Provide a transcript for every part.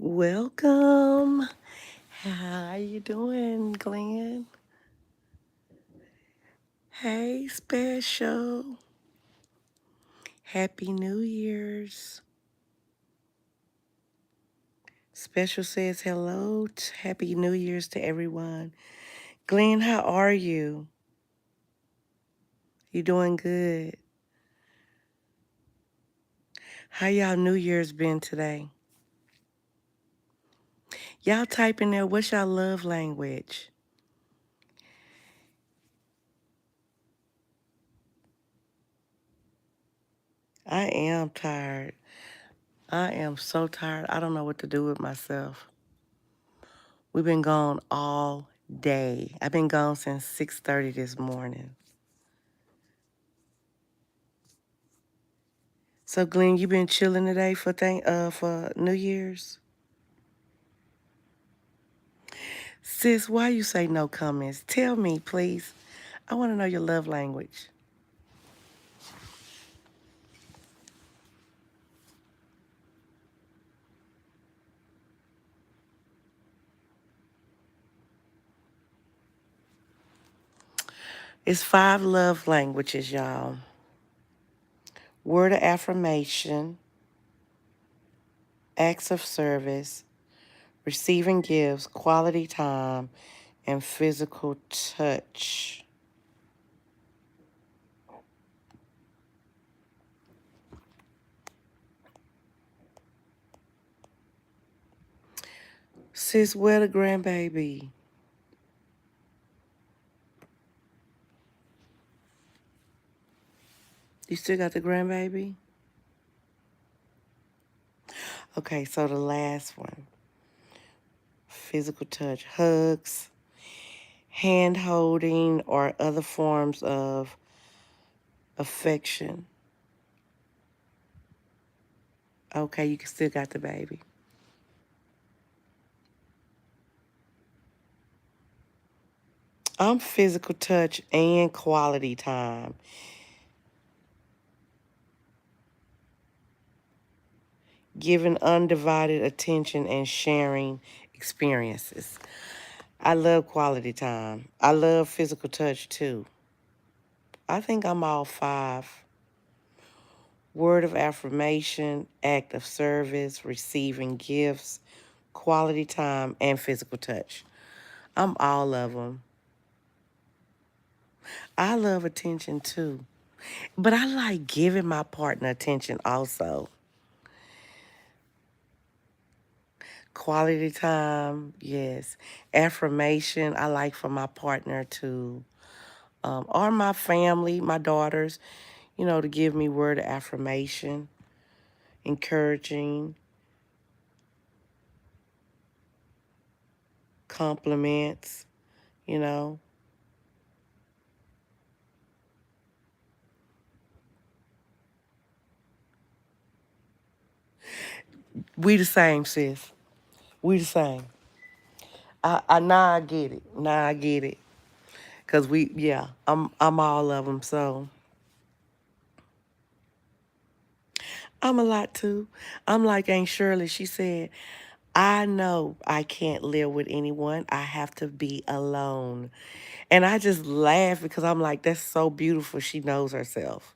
Welcome. How you doing, Glenn? Hey, special. Happy New Year's. Special says hello. Happy New Year's to everyone. Glenn, how are you? You doing good? How y'all New Year's been today? Y'all type in there, what's y'all love language? I am tired. I am so tired. I don't know what to do with myself. We've been gone all day. I've been gone since 6:30 this morning. So Glenn, you been chilling today for New Year's? Sis, why you say no comments? Tell me, please. I want to know your love language. It's 5 love languages, y'all. Word of affirmation, acts of service, receiving gifts, quality time, and physical touch. Sis, where the grandbaby? You still got the grandbaby? Okay, so the last one. Physical touch, hugs, hand holding, or other forms of affection. Okay, you can still got the baby. I'm physical touch and quality time. Giving undivided attention and sharing experiences. I love quality time. I love physical touch too. I think I'm all 5. Word of affirmation, act of service, receiving gifts, quality time, and physical touch. I'm all of them. I love attention too. But I like giving my partner attention also. Quality time, yes. Affirmation, I like for my partner to, or my family, my daughters, to give me word of affirmation, encouraging, compliments, you know. We the same, sis. We the same. Now I get it. Now I get it. Cause yeah, I'm all of them. So I'm a lot too. I'm like Aunt Shirley. She said, I know I can't live with anyone. I have to be alone. And I just laugh because I'm like, that's so beautiful. She knows herself.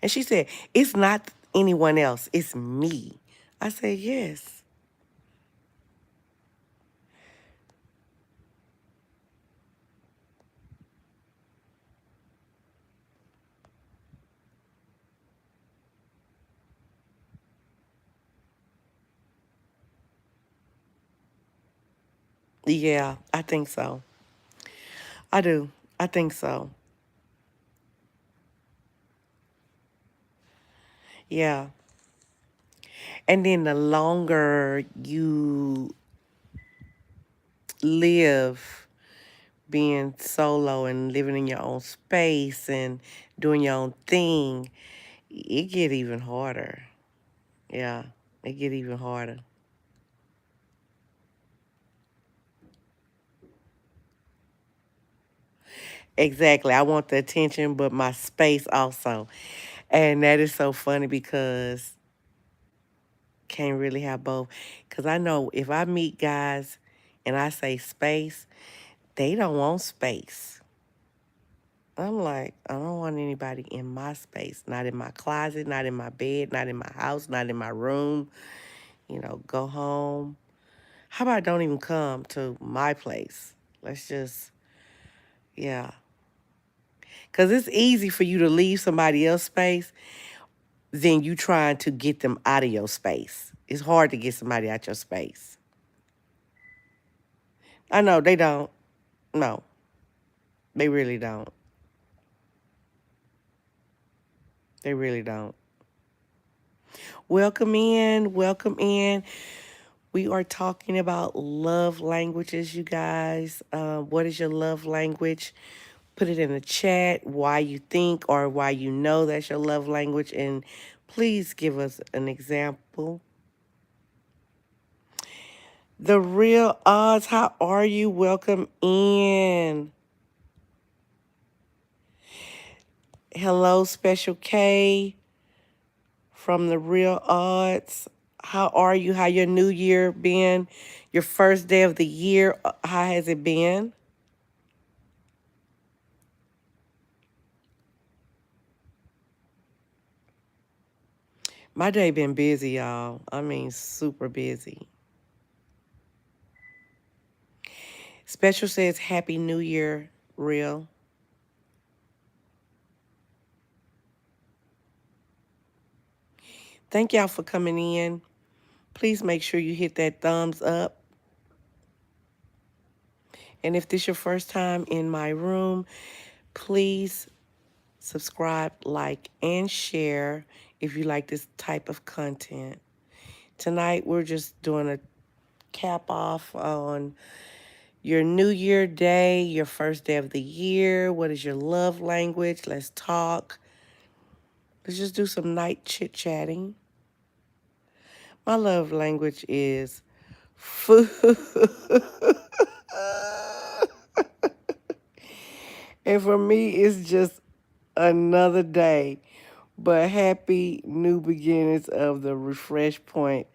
And she said, it's not anyone else. It's me. I said, yes. Yeah, I think so. I do. I think so. Yeah. And then the longer you live being solo and living in your own space and doing your own thing, it get even harder. Yeah, it get even harder. Exactly. I want the attention, but my space also. And that is so funny because Can't really have both. Because I know if I meet guys and I say space, they don't want space. I'm like, I don't want anybody in my space, not in my closet, not in my bed, not in my house, not in my room. Go home. How about don't even come to my place? Let's just, yeah. Because it's easy for you to leave somebody else's space than you trying to get them out of your space. It's hard to get somebody out your space. I know they don't. No, they really don't. They really don't. Welcome in. Welcome in. We are talking about love languages, you guys. What is your love language? Put it in the chat why you think or why you know that's your love language. And please give us an example. The real odds, how are you? Welcome in. Hello, Special K from the real odds. How are you? How your new year been? Your first day of the year, how has it been? My day been busy, y'all. I mean, super busy. Special says Happy New Year, real. Thank y'all for coming in. Please make sure you hit that thumbs up. And if this your first time in my room, please subscribe, like, and share if you like this type of content. Tonight, we're just doing a cap off on your New Year day, your first day of the year. What is your love language? Let's talk. Let's just do some night chit-chatting. My love language is food. And for me, it's just another day. But happy new beginnings of the refresh point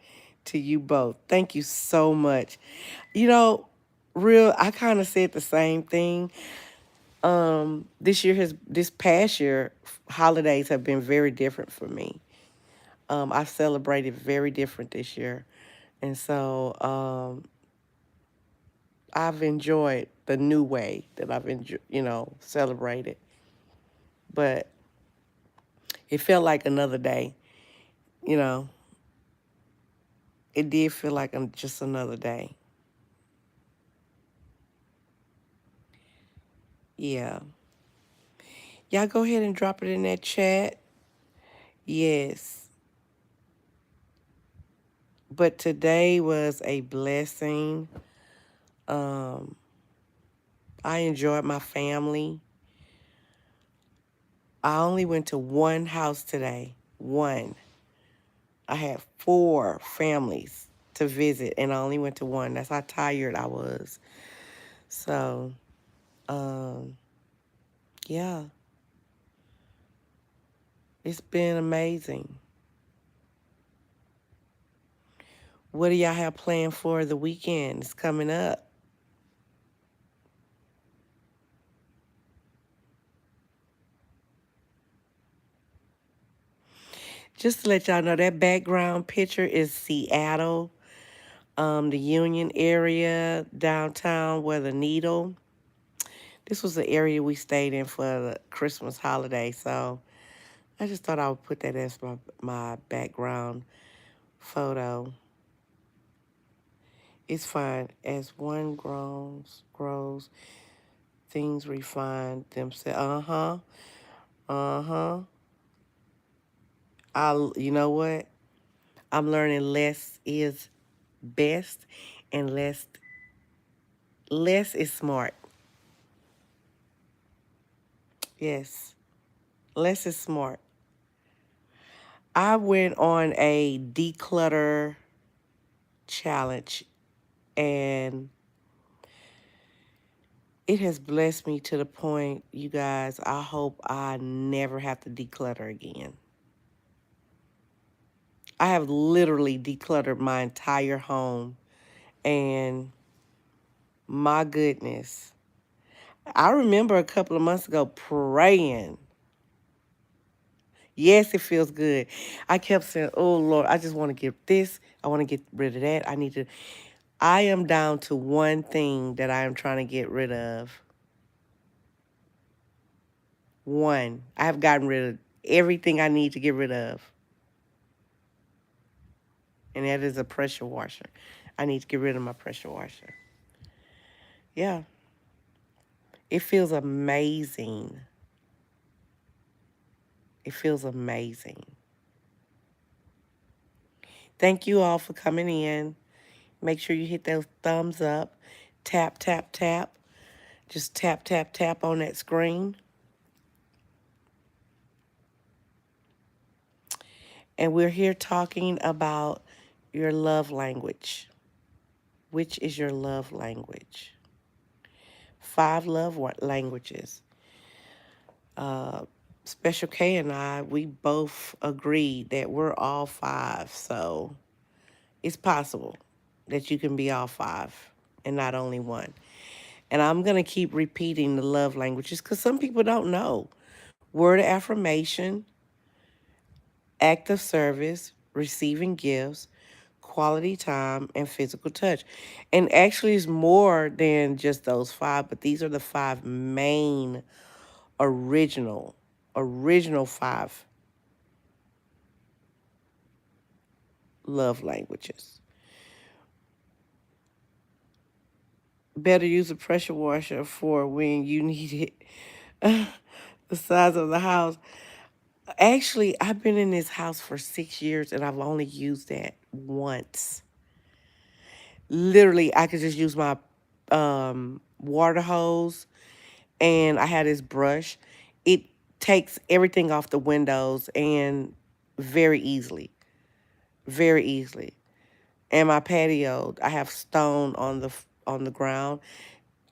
to you both. Thank you so much. You know, real, I kind of said the same thing. This past year, holidays have been very different for me. I celebrated very different this year. And so I've enjoyed the new way that celebrated. But it felt like another day, you know. It did feel like just another day. Yeah. Y'all go ahead and drop it in that chat. Yes. But today was a blessing. Um, I enjoyed my family. I only went to one house today. One. I had four families to visit, and I only went to one. That's how tired I was. So, um, yeah, it's been amazing. What do y'all have planned for the weekend? It's coming up. Just to let y'all know, that background picture is Seattle, the Union area, downtown, where the Needle. This was the area we stayed in for the Christmas holiday, so I just thought I would put that as my background photo. It's fine. As one grows, things refine themselves. Uh-huh. You know what? I'm learning less is best and less is smart. Yes, less is smart. I went on a declutter challenge and it has blessed me to the point, you guys, I hope I never have to declutter again. I have literally decluttered my entire home. And my goodness, I remember a couple of months ago praying. Yes, it feels good. I kept saying, oh, Lord, I just want to get this. I want to get rid of that. I need to. I am down to one thing that I am trying to get rid of. One. I have gotten rid of everything I need to get rid of, and that is a pressure washer. I need to get rid of my pressure washer. Yeah, it feels amazing. It feels amazing. Thank you all for coming in. Make sure you hit those thumbs up. Tap, tap, tap. Just tap, tap, tap on that screen. And we're here talking about your love language. Which is your love language? 5 love languages. Uh, Special K and I, we both agreed that we're all 5. So it's possible that you can be all 5 and not only one. And I'm going to keep repeating the love languages because some people don't know. Word of affirmation, act of service, receiving gifts, quality time, and physical touch. And actually, it's more than just those 5, but these are the 5 main original 5 love languages. Better use a pressure washer for when you need it. The size of the house. Actually, I've been in this house for 6 years and I've only used that once. Literally, I could just use my water hose and I had this brush. It takes everything off the windows and very easily, very easily. And my patio, I have stone on the ground.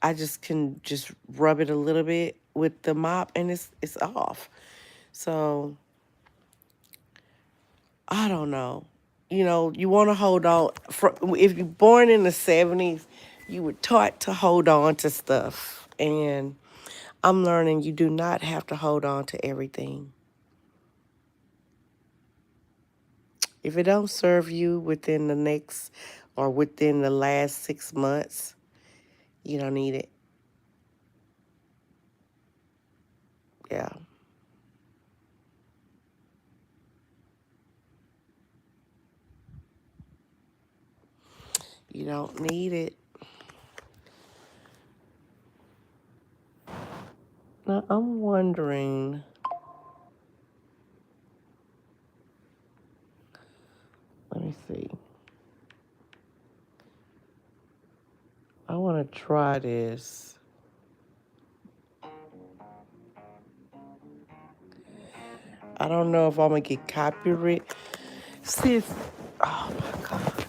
I just can just rub it a little bit with the mop and it's off. So I don't know. You know, you want to hold on. If you're born in the 70s, you were taught to hold on to stuff. And I'm learning you do not have to hold on to everything. If it don't serve you within the next or within the last 6 months, you don't need it. Yeah, you don't need it. Now, I'm wondering, let me see. I want to try this. I don't know if I'm going to get copyright. Sis, oh my God.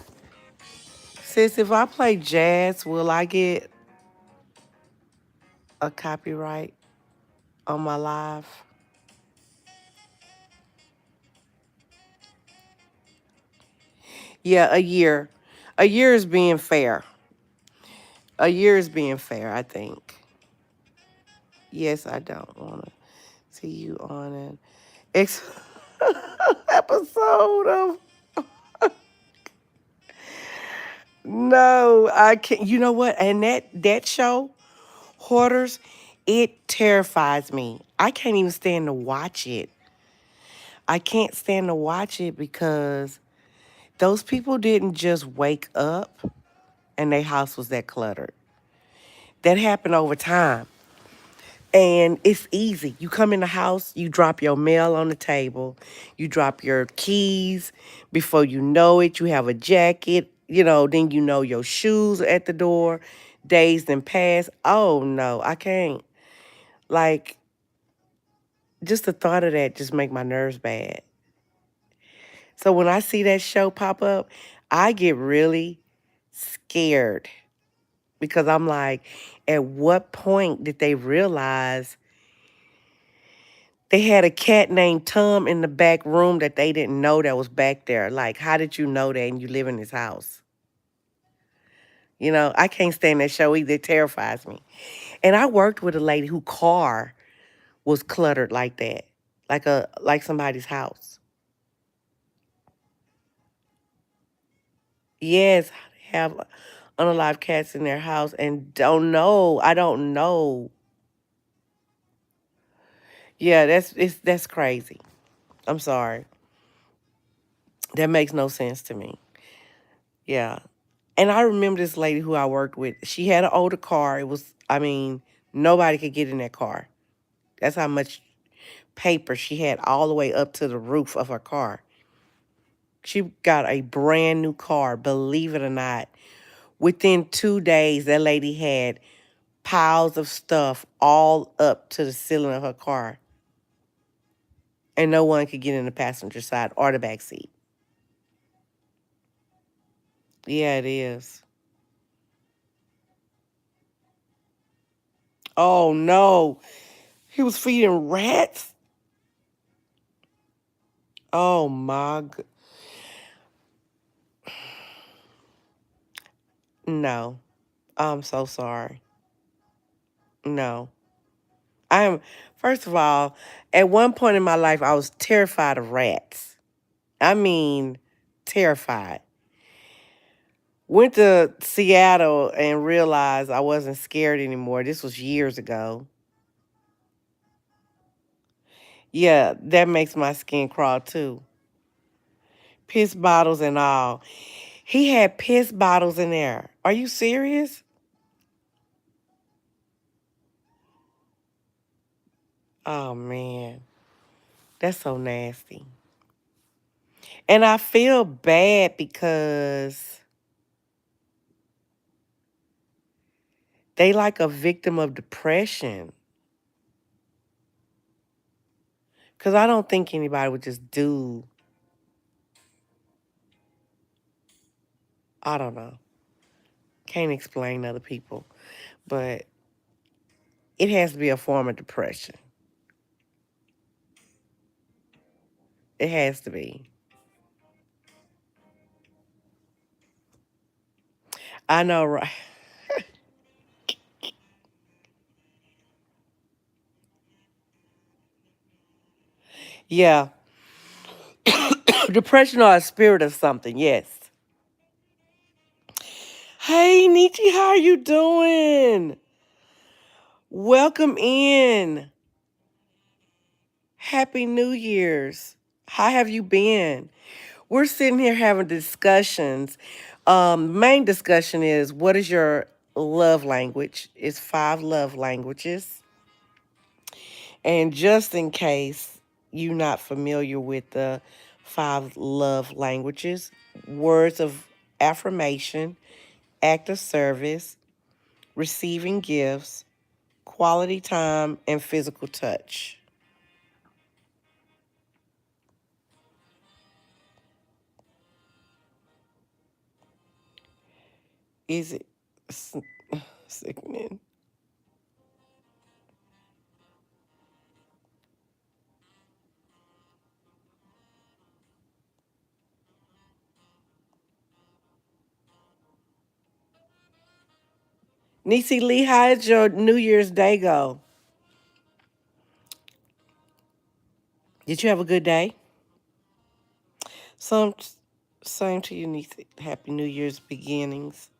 Sis, if I play jazz, will I get a copyright on my live? Yeah, a year. A year is being fair. A year is being fair, I think. Yes, I don't want to see you on an ex- episode of. No, I can't. You know what? And that show, Hoarders, it terrifies me. I can't even stand to watch it. I can't stand to watch it because those people didn't just wake up and their house was that cluttered. That happened over time. And it's easy. You come in the house, you drop your mail on the table, you drop your keys. Before you know it, you have a jacket. Then you know your shoes are at the door. Days then pass. Oh no, I can't. Like, just the thought of that just make my nerves bad. So when I see that show pop up, I get really scared because I'm like, at what point did they realize They had a cat named Tom in the back room that they didn't know that was back there. Like, how did you know that and you live in this house? You know, I can't stand that show either. It terrifies me. And I worked with a lady whose car was cluttered like that, like somebody's house. Yes, have unalive cats in their house and don't know. I don't know. Yeah, that's crazy. I'm sorry. That makes no sense to me. Yeah. And I remember this lady who I worked with. She had an older car. It was, I mean, nobody could get in that car. That's how much paper she had all the way up to the roof of her car. She got a brand new car, believe it or not. Within 2 days, that lady had piles of stuff all up to the ceiling of her car. And no one could get in the passenger side or the back seat. Yeah, it is. Oh no. He was feeding rats? Oh my god. No. I'm so sorry. No. I am first of all, at one point in my life I was terrified of rats. I mean terrified. Went to Seattle and realized I wasn't scared anymore. This was years ago. Yeah, that makes my skin crawl too. Piss bottles and all. He had piss bottles in there. Are you serious? Oh man, that's so nasty. And I feel bad because they like a victim of depression. Because I don't think anybody would just do, I don't know. Can't explain other people. But it has to be a form of depression. It has to be. I know, right? Yeah. Depression or a spirit of something, yes. Hey, Nietzsche, how are you doing? Welcome in. Happy New Year's. How have you been? We're sitting here having discussions. Main discussion is what is your love language? It's 5 love languages. And just in case you're not familiar with the 5 love languages, words of affirmation, act of service, receiving gifts, quality time, and physical touch. Is it sickening? Niecy Lee, how did your New Year's Day go? Did you have a good day? Some same to you, Niecy. Happy New Year's beginnings.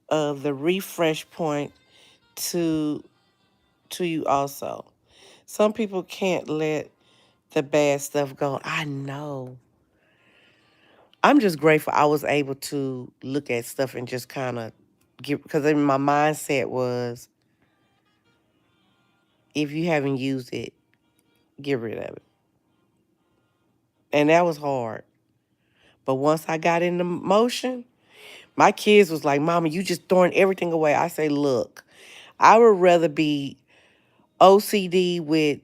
The refresh point to you also. Some people can't let the bad stuff go. I know. I'm just grateful I was able to look at stuff and just kind of get, because my mindset was if you haven't used it, get rid of it. And that was hard. But once I got into motion, my kids was like, Mama, you just throwing everything away. I say, look, I would rather be OCD with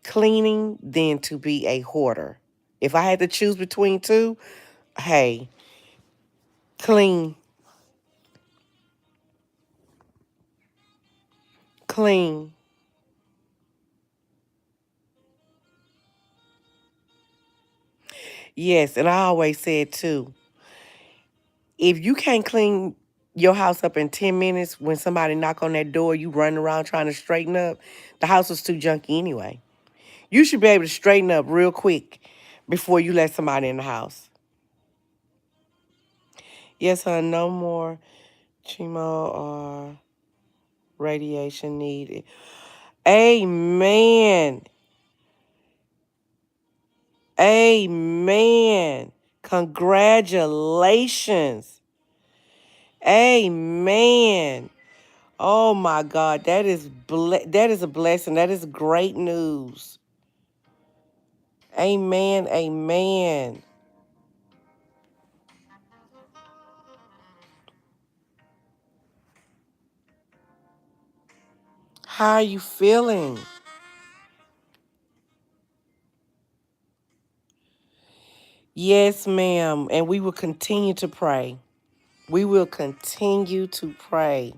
cleaning than to be a hoarder. If I had to choose between two, hey, clean, clean. Yes, and I always said too, if you can't clean your house up in 10 minutes when somebody knock on that door, you running around trying to straighten up, the house is too junky anyway. You should be able to straighten up real quick before you let somebody in the house. Yes, hon, no more chemo or radiation needed. Amen. Amen. Congratulations. Amen. Oh my God, that is a blessing. That is great news. Amen. Amen. How are you feeling? Yes, ma'am. And we will continue to pray. We will continue to pray.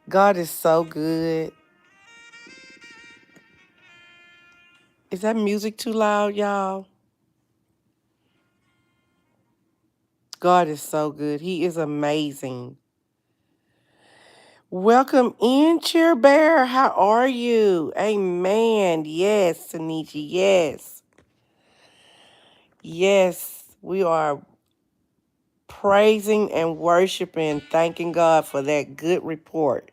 God is so good. Is that music too loud, y'all? God is so good. He is amazing. Welcome in, Chair Bear. How are you? Amen. Yes, Tanichi. Yes. Yes. We are praising and worshiping, thanking God for that good report.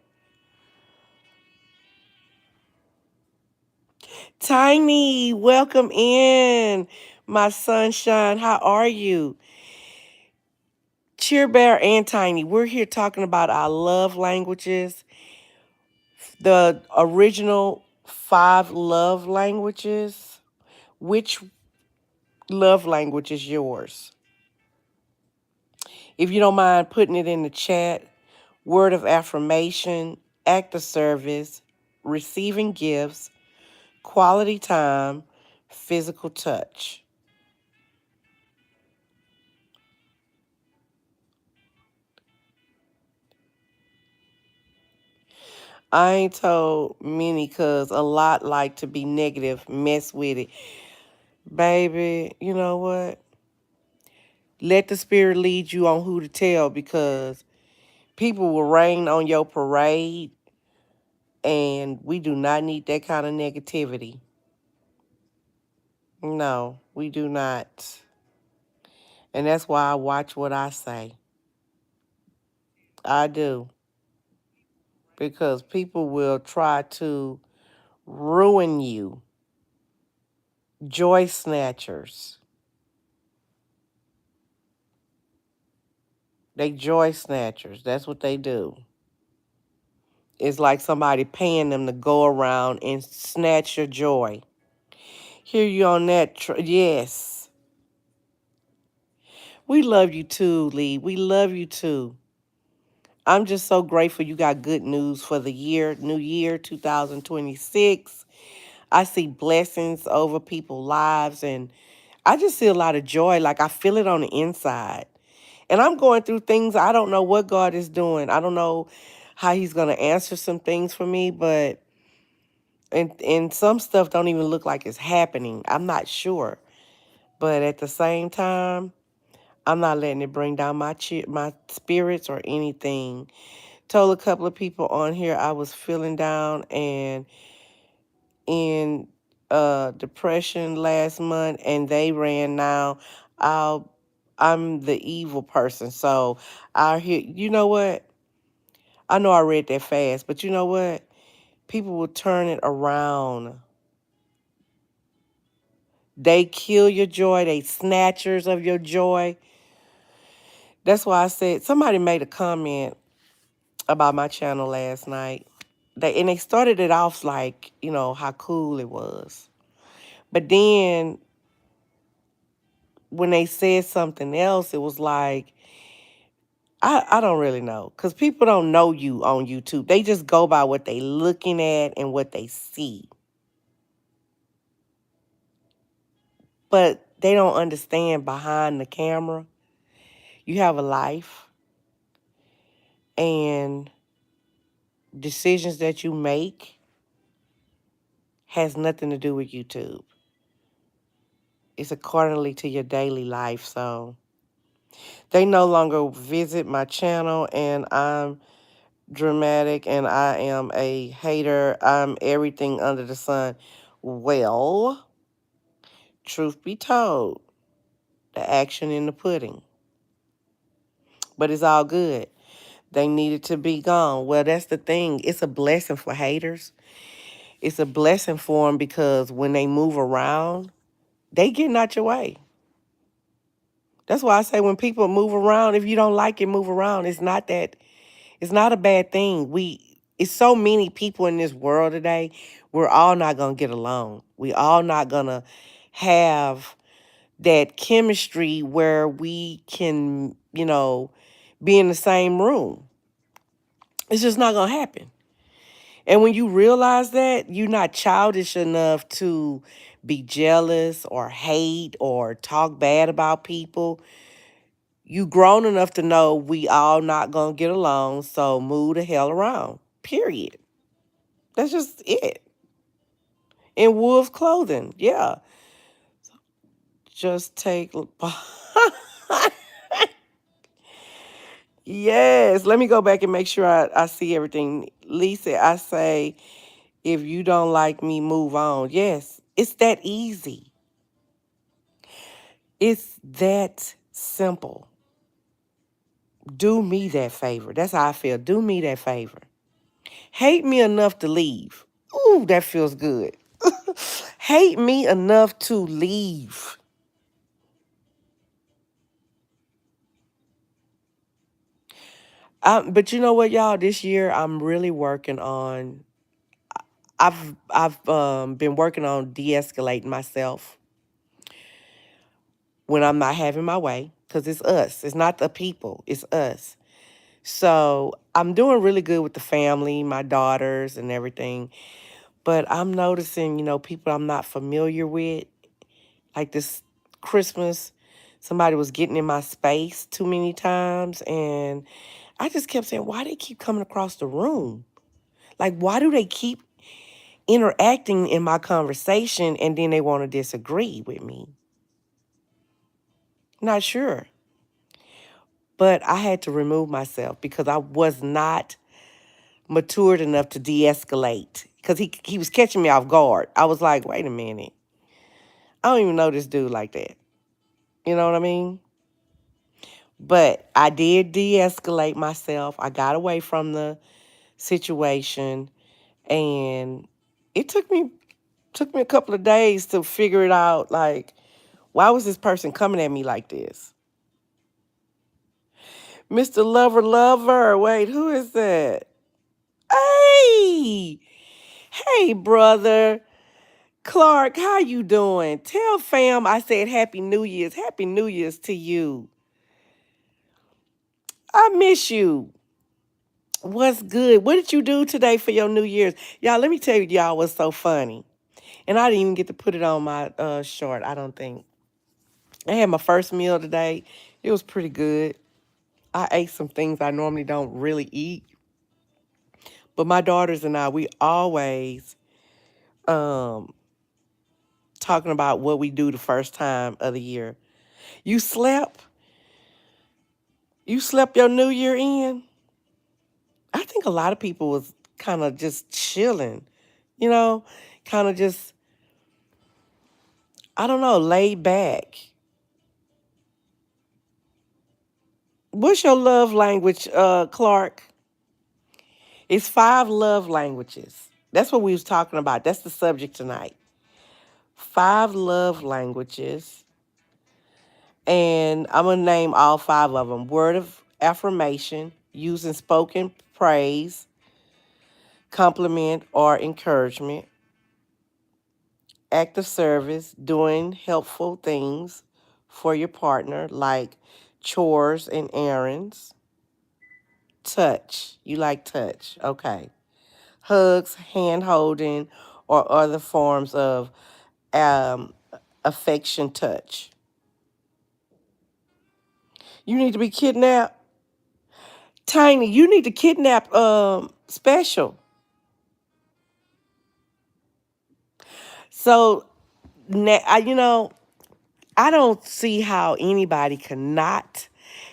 Tiny, welcome in, my sunshine. How are you? Cheer Bear and Tiny, we're here talking about our love languages, the original 5 love languages. Which love language is yours? If you don't mind putting it in the chat, word of affirmation, act of service, receiving gifts, quality time, physical touch. I ain't told many cause a lot like to be negative, mess with it. Baby, you know what? Let the spirit lead you on who to tell because people will rain on your parade and we do not need that kind of negativity. No, we do not. And that's why I watch what I say. I do. Because people will try to ruin you. Joy snatchers. They joy snatchers. That's what they do. It's like somebody paying them to go around and snatch your joy. Hear you on that. Yes. We love you too, Lee. We love you too. I'm just so grateful you got good news for the year, new year 2026. I see blessings over people's lives and I just see a lot of joy. Like I feel it on the inside. And I'm going through things. I don't know what God is doing. I don't know how he's going to answer some things for me, but and some stuff don't even look like it's happening. I'm not sure. But at the same time, I'm not letting it bring down my spirits or anything. Told a couple of people on here I was feeling down and in depression last month and they ran now. I'll I'm the evil person. So I hear you know what? I know I read that fast, but you know what? People will turn it around. They kill your joy, they snatchers of your joy. That's why I said somebody made a comment about my channel last night. They started it off like, how cool it was. But then when they said something else, it was like, I don't really know. Because people don't know you on YouTube. They just go by what they looking at and what they see. But they don't understand behind the camera. You have a life. And decisions that you make has nothing to do with YouTube. It's accordingly to your daily life. So they no longer visit my channel, and I'm dramatic and I am a hater. I'm everything under the sun. Well, truth be told, the action in the pudding. But it's all good. They needed to be gone. Well, that's the thing. It's a blessing for haters. It's a blessing for them because when they move around, they getting out your way. That's why I say when people move around, if you don't like it, move around. It's not a bad thing. It's so many people in this world today. We're all not gonna get along. We all not gonna have that chemistry where we can, be in the same room. It's just not gonna happen. And when you realize that, you're not childish enough to be jealous or hate or talk bad about people. You grown enough to know we all not gonna get along, so move the hell around. Period. That's just it. In wolf clothing, yeah. Just take. Yes. Let me go back and make sure I see everything. Lisa, I say, if you don't like me, move on. Yes, it's that easy. It's that simple. Do me that favor. That's how I feel. Do me that favor. Hate me enough to leave. Ooh, that feels good. Hate me enough to leave. But you know what, y'all? This year I'm really working on. I've been working on de-escalating myself when I'm not having my way, because it's us. It's not the people. It's us. So I'm doing really good with the family, my daughters, and everything. But I'm noticing, people I'm not familiar with, like this Christmas, somebody was getting in my space too many times, and I just kept saying, why they keep coming across the room? Like, why do they keep interacting in my conversation and then they want to disagree with me? Not sure. But I had to remove myself because I was not matured enough to de-escalate because he was catching me off guard. I was like, wait a minute. I don't even know this dude like that. You know what I mean? But I did de-escalate myself. I got away from the situation, and it took me a couple of days to figure it out. Like, why was this person coming at me like this? Mr. Lover Lover. Wait, who is that? Hey! Hey, brother. Clark, how you doing? Tell fam I said Happy New Year's. Happy New Year's to you. I miss you. What's good? What did you do today for your New Year's? Y'all, let me tell you, y'all, what's so funny. And I didn't even get to put it on my short, I don't think. I had my first meal today. It was pretty good. I ate some things I normally don't really eat. But my daughters and I, we always um, talking about what we do the first time of the year. You slept? You slept your New Year in? I think a lot of people was kind of just chilling, you know, kind of just, I don't know, laid back. What's your love language, Clark? It's 5 love languages. That's what we was talking about. That's the subject tonight. 5 love languages. And I'm going to name all 5 of them. Word of affirmation, using spoken praise, compliment, or encouragement. Act of service, doing helpful things for your partner, like chores and errands. Touch, you like touch, okay. Hugs, hand holding, or other forms of um, affection touch. You need to be kidnapped. Tiny, you need to kidnap Special. So, I don't see how anybody cannot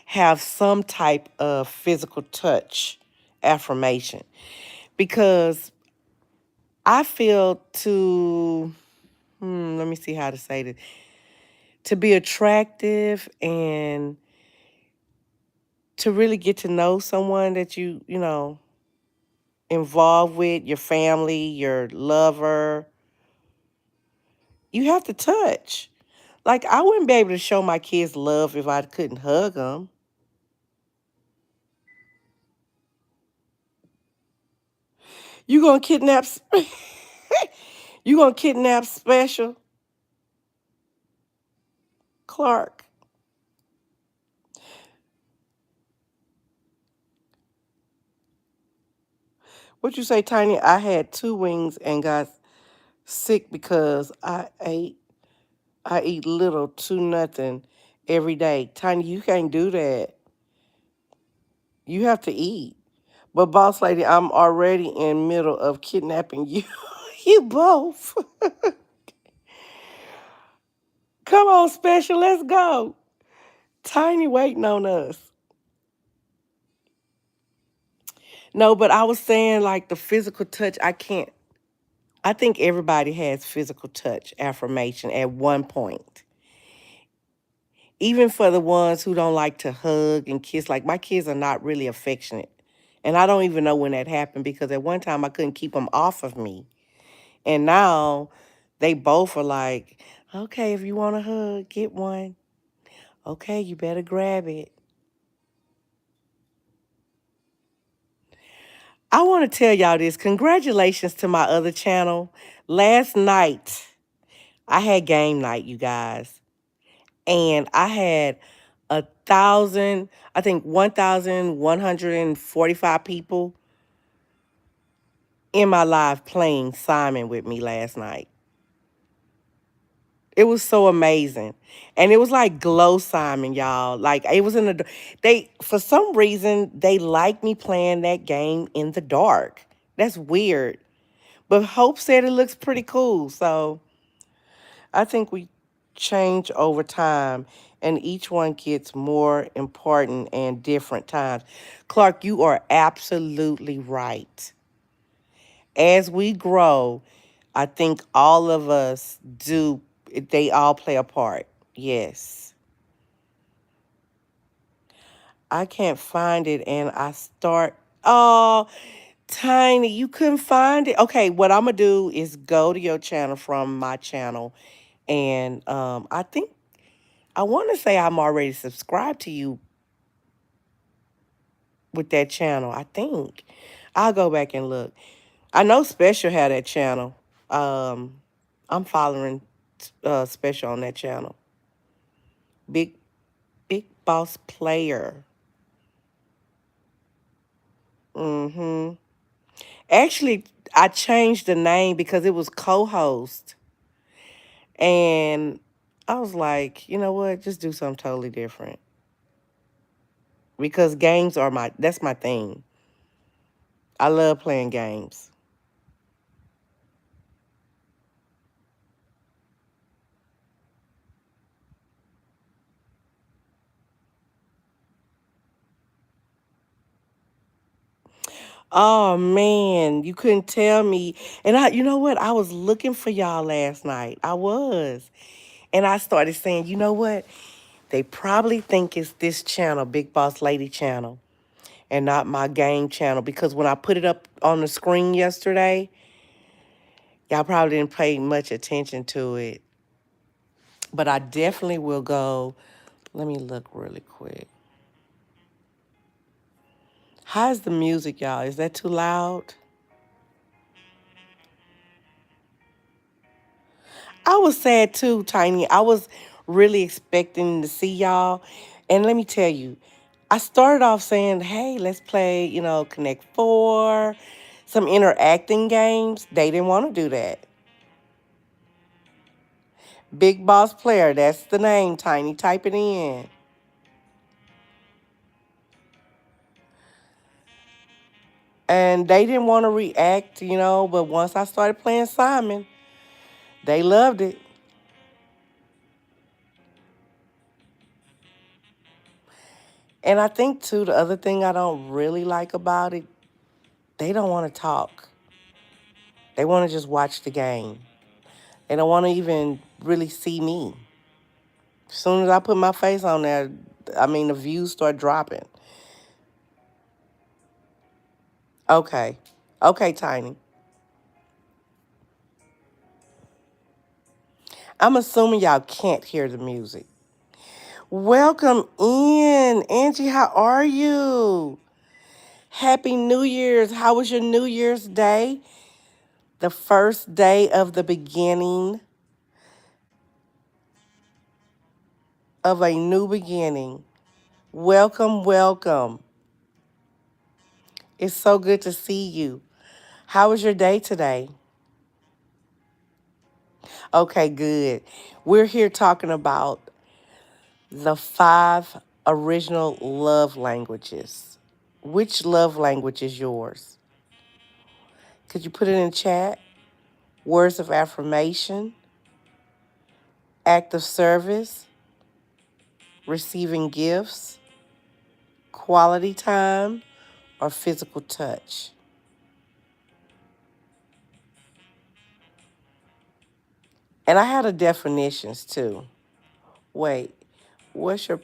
have some type of physical touch affirmation because I feel let me see how to say this, to be attractive and to really get to know someone that involved with, your family, your lover, you have to touch. Like, I wouldn't be able to show my kids love if I couldn't hug them. You gonna kidnap, you gonna kidnap Special Clark? What you say, Tiny? I had two wings and got sick because I eat little to nothing every day. Tiny, you can't do that. You have to eat. But boss lady, I'm already in middle of kidnapping you. You both. Come on, Special, let's go. Tiny waiting on us. No, but I was saying like the physical touch, I can't. I think everybody has physical touch affirmation at one point. Even for the ones who don't like to hug and kiss, like my kids are not really affectionate. And I don't even know when that happened because at one time I couldn't keep them off of me. And now they both are like, okay, if you want a hug, get one. Okay, you better grab it. I want to tell y'all this. Congratulations to my other channel. Last night, I had game night, you guys. And I had 1,000, I think 1,145 people in my live playing Simon with me last night. It was so amazing. And it was like glow Simon, y'all. Like it was in the they for some reason they like me playing that game in the dark. That's weird. But Hope said it looks pretty cool. So I think we change over time and each one gets more important and different times. Clark, you are absolutely right. As we grow, I think all of us do, they all play a part. Yes. I can't find it and I start, oh, Tiny, you couldn't find it. Okay, what I'm going to do is go to your channel from my channel. And I think, I want to say I'm already subscribed to you with that channel. I think. I'll go back and look. I know Special had that channel. Um, I'm following Special on that channel. Big Big Boss Player. Mm-hmm. Actually, I changed the name because it was co-host. And I was like, you know what? Just do something totally different. Because games are that's my thing. I love playing games. Oh man, you couldn't tell me. And you know what? I was looking for y'all last night. I was. And I started saying, you know what? They probably think it's this channel, Big Boss Lady channel, and not my game channel. Because when I put it up on the screen yesterday, y'all probably didn't pay much attention to it. But I definitely will go. Let me look really quick. How's the music, y'all? Is that too loud? I was sad too, Tiny. I was really expecting to see y'all. And let me tell you, I started off saying, hey, let's play, Connect Four, some interacting games. They didn't want to do that. Big Boss Player, that's the name, Tiny. Type it in. And they didn't want to react, but once I started playing Simon, they loved it. And I think, too, the other thing I don't really like about it, they don't want to talk. They want to just watch the game. They don't want to even really see me. As soon as I put my face on there, I mean, the views start dropping. Okay. Okay, Tiny. I'm assuming y'all can't hear the music. Welcome in. Angie, how are you? Happy New Year's. How was your New Year's Day? The first day of the beginning of a new beginning. Welcome, welcome. It's so good to see you. How was your day today? Okay, good. We're here talking about the 5 original love languages. Which love language is yours? Could you put it in chat? Words of affirmation, act of service, receiving gifts, quality time, or physical touch. And I had a definitions too. Wait, what's your...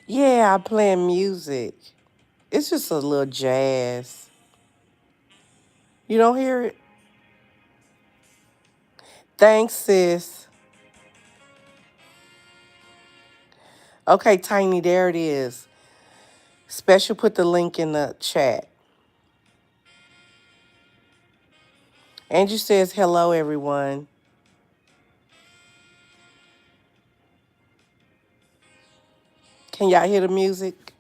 Yeah, I play music. It's just a little jazz. You don't hear it? Thanks, sis. Okay, Tiny, there it is. Special put the link in the chat. Angie says, hello, everyone. Can y'all hear the music?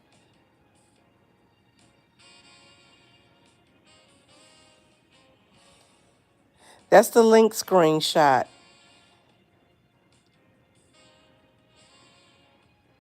That's the link screenshot.